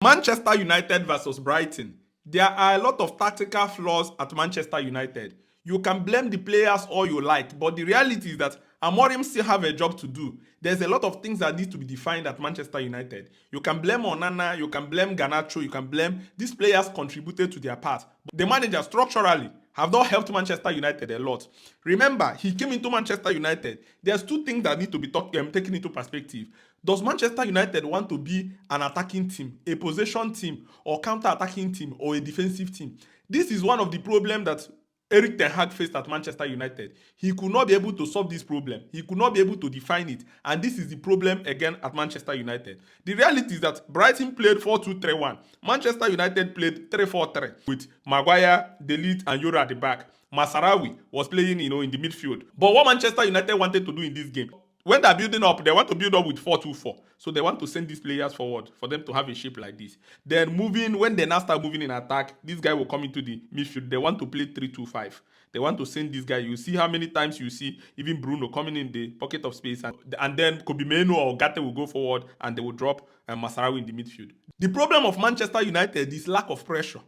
Manchester United versus Brighton. There are a lot of tactical flaws at Manchester United. You can blame the players all you like, but the reality is that Amorim still have a job to do. There's a lot of things that need to be defined at Manchester United. You can blame Onana, you can blame Garnacho, you can blame these players contributed to their part. The manager structurally have not helped Manchester United a lot. Remember, he came into Manchester United. There's two things that need to be taken into perspective. Does Manchester United want to be an attacking team, a possession team, or counter-attacking team, or a defensive team? This is one of the problems that Eric Ten Hag faced at Manchester United. He could not be able to solve this problem. He could not be able to define it. And this is the problem again at Manchester United. The reality is that Brighton played 4-2-3-1. Manchester United played 3-4-3 with Maguire, De Ligt, and Euro at the back. Masarawi was playing, in the midfield. But what Manchester United wanted to do in this game, when they're building up, they want to build up with 4-2-4. So they want to send these players forward for them to have a shape like this. Then when they now start moving in attack, this guy will come into the midfield. They want to play 3-2-5. They want to send this guy. You see how many times you see even Bruno coming in the pocket of space, and then Kobe Mainoo or Gate will go forward and they will drop Masarawi in the midfield. The problem of Manchester United is lack of pressure.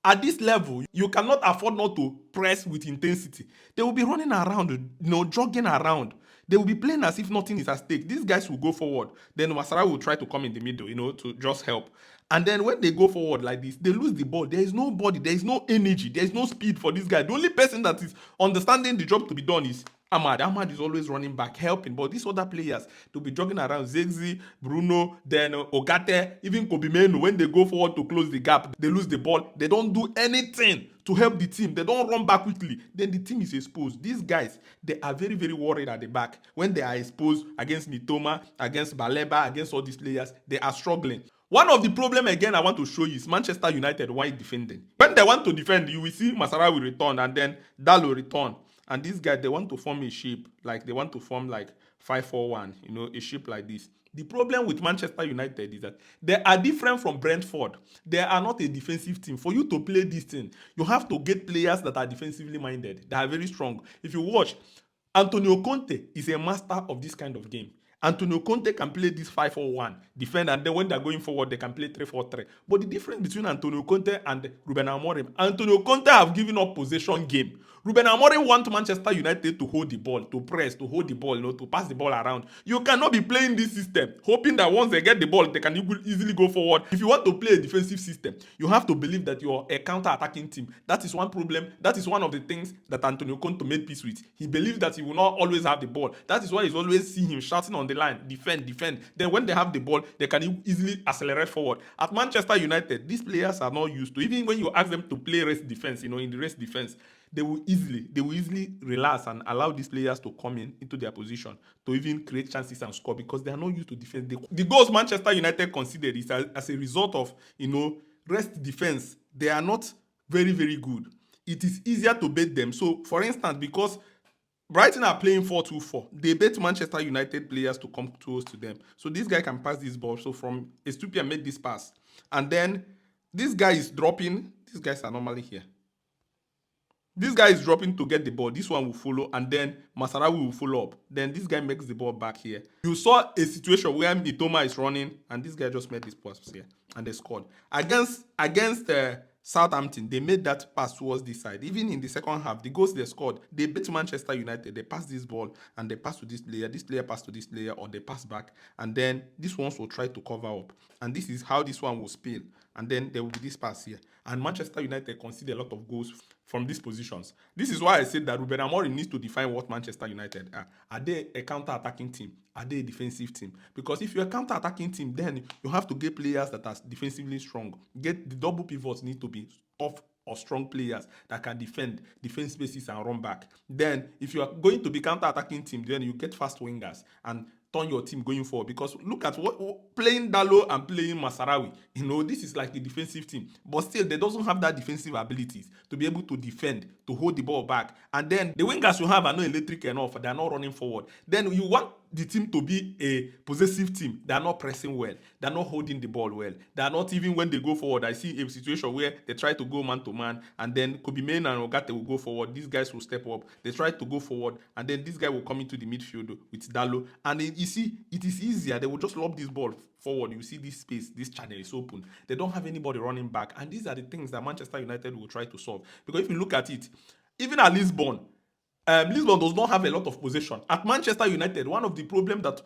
At this level, you cannot afford not to press with intensity. They will be running around, jogging around. They will be playing as if nothing is at stake. These guys will go forward. Then Masarawi will try to come in the middle, to just help. And then when they go forward like this, they lose the ball. There is no body. There is no energy. There is no speed for this guy. The only person that is understanding the job to be done is Ahmad. Ahmad is always running back, helping. But these other players, they'll be jogging around. Zexi, Bruno, then Ogate, even Kobe Mainoo. When they go forward to close the gap, they lose the ball. They don't do anything to help the team. They don't run back quickly. Then the team is exposed. These guys, they are very, very worried at the back. When they are exposed against Mitoma, against Baleba, against all these players, they are struggling. One of the problem again I want to show you is Manchester United while defending. When they want to defend, you will see Masarawi return and then Dalo return. And these guys, they want to form a shape, like they want to form like 5-4-1, a shape like this. The problem with Manchester United is that they are different from Brentford. They are not a defensive team. For you to play this thing, you have to get players that are defensively minded, that are very strong. If you watch, Antonio Conte is a master of this kind of game. Antonio Conte can play this 5-4-1, defend, and then when they're going forward, they can play 3-4-3. But the difference between Antonio Conte and Ruben Amorim, Antonio Conte have given up possession game. Ruben Amorim wants Manchester United to hold the ball, to press, to hold the ball, to pass the ball around. You cannot be playing this system, hoping that once they get the ball, they can easily go forward. If you want to play a defensive system, you have to believe that you're a counter-attacking team. That is one problem. That is one of the things that Antonio Conte made peace with. He believes that he will not always have the ball. That is why you always see him shouting on the line, defend, defend. Then when they have the ball, they can easily accelerate forward. At Manchester United, these players are not used to. Even when you ask them to play race defense, in the race defense, they will easily relax and allow these players to come into their position to even create chances and score because they are not used to defense. The goals Manchester United conceded is as a result of, rest defense. They are not very, very good. It is easier to beat them. So, for instance, because Brighton are playing 4-2-4. They bet Manchester United players to come close to them. So this guy can pass this ball. So from Estupia made this pass. And then this guy is dropping. These guys are normally here. This guy is dropping to get the ball. This one will follow. And then Masarawi will follow up. Then this guy makes the ball back here. You saw a situation where Mitoma is running. And this guy just made this pass here. And they scored. Against Southampton, they made that pass towards this side. Even in the second half, the goals they scored, they beat Manchester United. They passed this ball and they pass to this player passed to this player, or they pass back. And then this ones will try to cover up. And this is how this one will spill. And then there will be this pass here. And Manchester United conceded a lot of goals from these positions. This is why I said that Ruben Amorim needs to define what Manchester United are. Are they a counter-attacking team? Are they a defensive team? Because if you're a counter-attacking team, then you have to get players that are defensively strong. Get the double pivots need to be tough or strong players that can defend spaces and run back. Then, if you are going to be counter-attacking team, then you get fast wingers and turn your team going forward. Because look at what playing Dalo and playing Masarawi. This is like a defensive team. But still, they doesn't have that defensive abilities to be able to defend, to hold the ball back. And then the wingers you have are not electric enough. They are not running forward. Then you want the team to be a possessive team. They are not pressing well. They are not holding the ball well. They are not, even when they go forward. I see a situation where they try to go man to man, and then Kobe Main and Ogate will go forward. These guys will step up. They try to go forward, and then this guy will come into the midfield with Dalo. And then you see, it is easier. They will just lob this ball forward. You see this space, this channel is open. They don't have anybody running back. And these are the things that Manchester United will try to solve. Because if you look at it, even at Lisbon, Lisbon does not have a lot of possession. At Manchester United, one of the problems that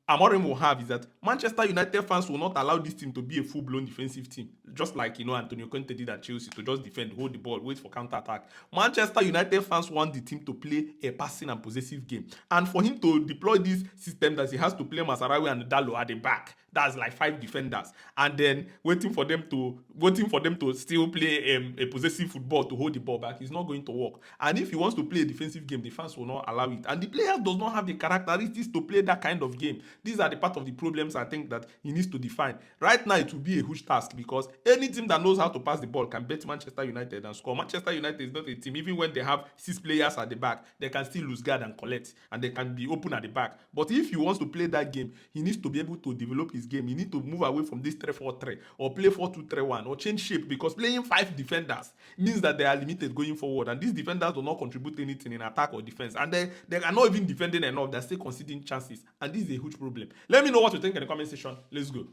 Amorim will have is that Manchester United fans will not allow this team to be a full-blown defensive team, just like Antonio Conte did at Chelsea, to just defend, hold the ball, wait for counter-attack. Manchester United fans want the team to play a passing and possessive game, and for him to deploy this system that he has to play Masarawi and Dalo at the back. That's like 5 defenders, and then waiting for them to still play a possessive football to hold the ball back. It's not going to work. And if he wants to play a defensive game, the fans will not allow it. And the players does not have the characteristics to play that kind of game. These are the part of the problems I think that he needs to define. Right now, it will be a huge task because any team that knows how to pass the ball can beat Manchester United and score. Manchester United is not a team. Even when they have 6 players at the back, they can still lose guard and collect, and they can be open at the back. But if he wants to play that game, he needs to be able to develop his game. He needs to move away from this 3-4-3 or play 4-2-3-1 or change shape, because playing 5 defenders means that they are limited going forward, and these defenders do not contribute anything in attack or defense, and they are not even defending enough. They're still conceding chances, and this is a huge problem. Let me know what you think in the comment section. Let's go.